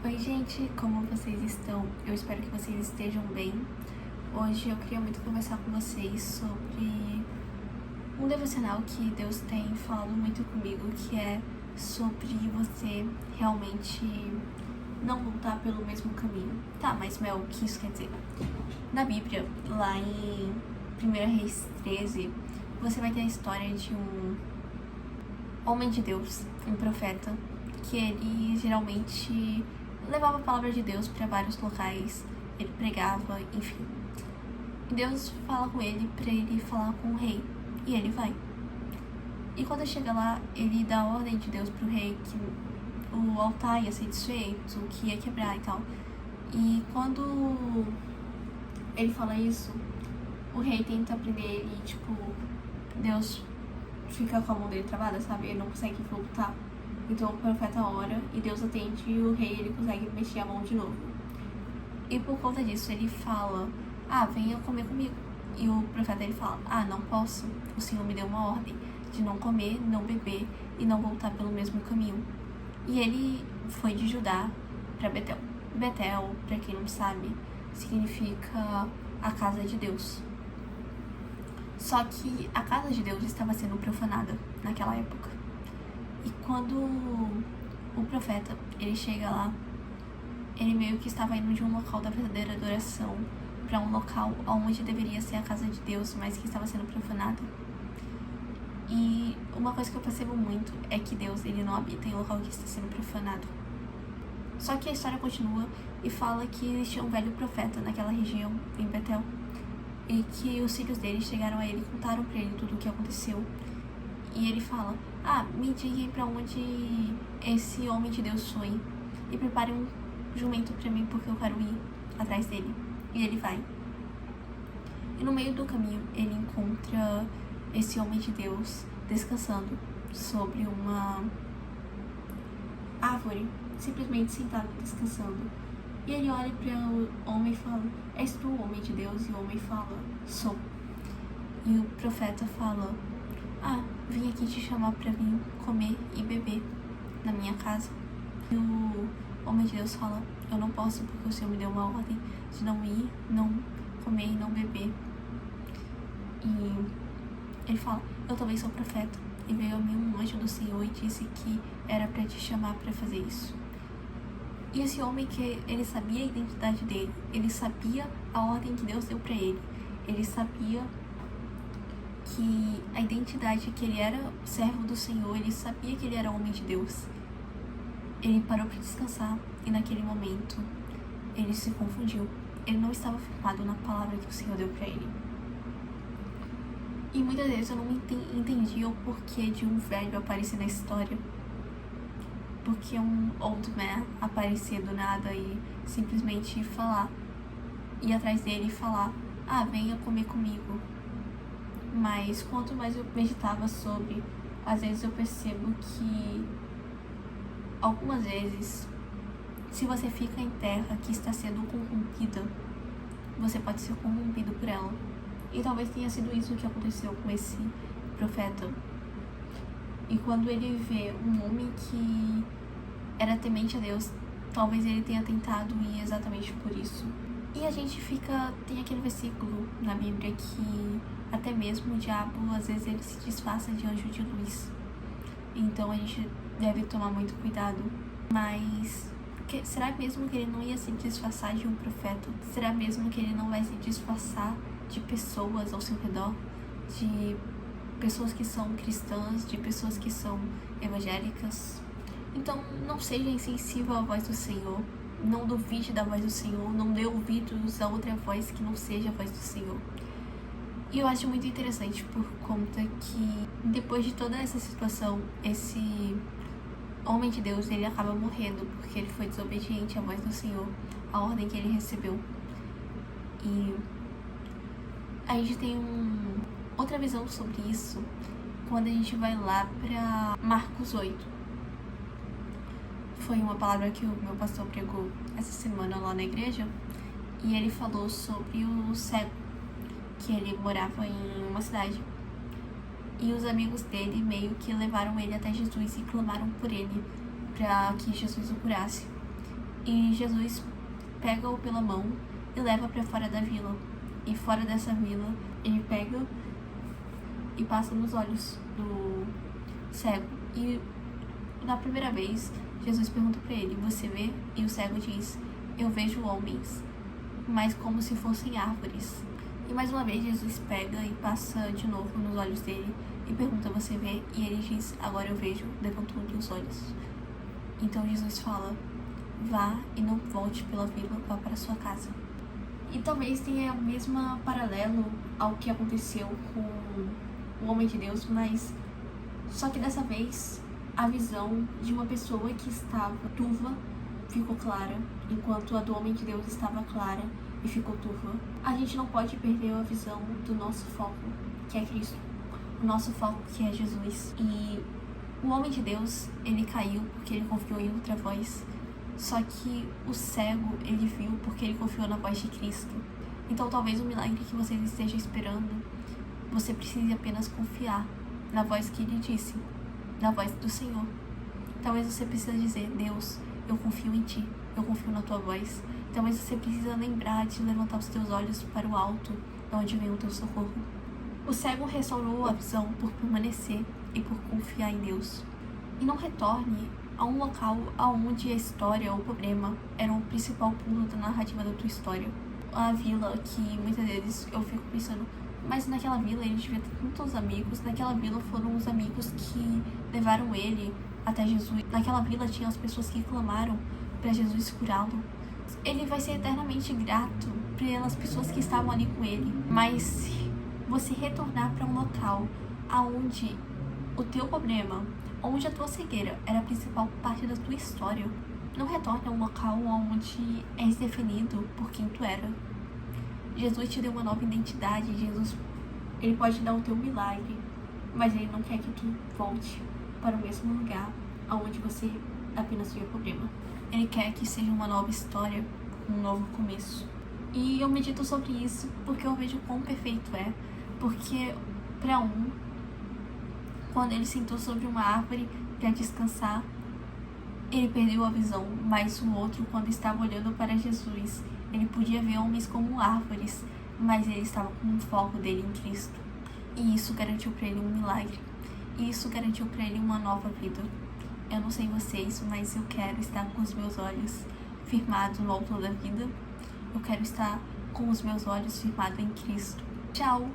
Oi gente, como vocês estão? Eu espero que vocês estejam bem. Hoje eu queria muito conversar com vocês sobre um devocional que Deus tem falado muito comigo, que é sobre você realmente não voltar pelo mesmo caminho. Tá, mas Mel, o que isso quer dizer? Na Bíblia, lá em 1 Reis 13, você vai ter a história de um homem de Deus, um profeta, que ele geralmente levava a palavra de Deus para vários locais, ele pregava, enfim. E Deus fala com ele para ele falar com o rei, e ele vai. E quando chega lá, ele dá a ordem de Deus pro rei que o altar ia ser desfeito, que ia quebrar e tal. E quando ele fala isso, o rei tenta prender ele e, tipo, Deus fica com a mão dele travada, sabe? Ele não consegue voltar. Então o profeta ora e Deus atende e o rei ele consegue mexer a mão de novo. E por conta disso ele fala, venha comer comigo. E o profeta ele fala, não posso, o Senhor me deu uma ordem de não comer, não beber e não voltar pelo mesmo caminho. E ele foi de Judá para Betel. Betel, para quem não sabe, significa a casa de Deus. Só que a casa de Deus estava sendo profanada naquela época. E quando o profeta, ele chega lá, ele meio que estava indo de um local da verdadeira adoração para um local onde deveria ser a casa de Deus, mas que estava sendo profanada. E uma coisa que eu percebo muito é que Deus, ele não habita em um local que está sendo profanado. Só que a história continua e fala que eles tinham um velho profeta naquela região, em Betel, e que os filhos dele chegaram a ele e contaram para ele tudo o que aconteceu. E ele fala, me digam pra onde esse homem de Deus foi e prepare um jumento pra mim porque eu quero ir atrás dele. E ele vai. E no meio do caminho ele encontra esse homem de Deus descansando sobre uma árvore, simplesmente sentado descansando. E ele olha para o homem e fala, és tu o homem de Deus? E o homem fala, sou. E o profeta fala, vim aqui te chamar pra vir comer e beber na minha casa. E o homem de Deus fala, eu não posso porque o Senhor me deu uma ordem de não ir, não comer e não beber. E ele fala, eu também sou profeta. E veio a mim um anjo do Senhor e disse que era pra te chamar pra fazer isso. E esse homem, que ele sabia a identidade dele, ele sabia a ordem que Deus deu pra ele, ele sabia que a identidade que ele era servo do Senhor, ele sabia que ele era homem de Deus. Ele parou para descansar e naquele momento ele se confundiu. Ele não estava firmado na palavra que o Senhor deu para ele. E muitas vezes eu não entendia o porquê de um velho aparecer na história. Porque um old man aparecer do nada e simplesmente falar, ir atrás dele e falar, venha comer comigo. Mas quanto mais eu meditava sobre, às vezes eu percebo que algumas vezes, se você fica em terra que está sendo corrompida, você pode ser corrompido por ela. E talvez tenha sido isso que aconteceu com esse profeta. E quando ele vê um homem que era temente a Deus, talvez ele tenha tentado ir exatamente por isso. E a gente tem aquele versículo na Bíblia que até mesmo o diabo, às vezes, ele se disfarça de anjo de luz. Então a gente deve tomar muito cuidado. Mas será mesmo que ele não ia se disfarçar de um profeta? Será mesmo que ele não vai se disfarçar de pessoas ao seu redor? De pessoas que são cristãs, de pessoas que são evangélicas? Então não seja insensível à voz do Senhor. Não duvide da voz do Senhor. Não dê ouvidos a outra voz que não seja a voz do Senhor. E eu acho muito interessante por conta que depois de toda essa situação, esse homem de Deus, ele acaba morrendo porque ele foi desobediente à voz do Senhor, à ordem que ele recebeu. E a gente tem outra visão sobre isso quando a gente vai lá para Marcos 8. Foi uma palavra que o meu pastor pregou essa semana lá na igreja e ele falou sobre o cego, que ele morava em uma cidade. E os amigos dele meio que levaram ele até Jesus e clamaram por ele para que Jesus o curasse. E Jesus pega-o pela mão e leva para fora da vila. E fora dessa vila, ele pega e passa nos olhos do cego. E na primeira vez, Jesus pergunta para ele: você vê? E o cego diz: eu vejo homens, mas como se fossem árvores. E mais uma vez Jesus pega e passa de novo nos olhos dele e pergunta: você vê? E ele diz: agora eu vejo, levantou-lhe os olhos. Então Jesus fala: vá e não volte pela vila, vá para sua casa. E talvez tenha o mesmo paralelo ao que aconteceu com o homem de Deus, mas só que dessa vez a visão de uma pessoa que estava turva ficou clara, enquanto a do homem de Deus estava clara e ficou turva. A gente não pode perder a visão do nosso foco, que é Cristo, o nosso foco, que é Jesus. E o homem de Deus, ele caiu porque ele confiou em outra voz. Só que o cego, ele viu porque ele confiou na voz de Cristo. Então talvez o milagre que você esteja esperando, você precise apenas confiar na voz que ele disse, na voz do Senhor. Talvez você precise dizer: Deus, eu confio em Ti, eu confio na Tua voz. Talvez você precise lembrar de levantar os teus olhos para o alto, de onde vem o teu socorro. O cego restaurou a visão por permanecer e por confiar em Deus. E não retorne a um local onde a história ou o problema era o principal ponto da narrativa da tua história. A vila que muitas vezes eu fico pensando: mas naquela vila ele devia ter tantos amigos, naquela vila foram os amigos que levaram ele até Jesus, naquela vila tinha as pessoas que clamaram para Jesus curá-lo. Ele vai ser eternamente grato pelas pessoas que estavam ali com ele, mas se você retornar para um local onde o teu problema, onde a tua cegueira era a principal parte da tua história, não retorne a um local onde és definido por quem tu era. Jesus te deu uma nova identidade. Jesus, ele pode dar o teu milagre, mas ele não quer que tu volte para o mesmo lugar onde você apenas viu o problema. Ele quer que seja uma nova história, um novo começo. E eu medito sobre isso porque eu vejo quão perfeito é. Porque para um, quando ele sentou sobre uma árvore para descansar, ele perdeu a visão, mas o outro, quando estava olhando para Jesus, ele podia ver homens como árvores, mas ele estava com o foco dele em Cristo. E isso garantiu para ele um milagre. E isso garantiu para ele uma nova vida. Eu não sei vocês, mas eu quero estar com os meus olhos firmados no alto da vida. Eu quero estar com os meus olhos firmados em Cristo. Tchau!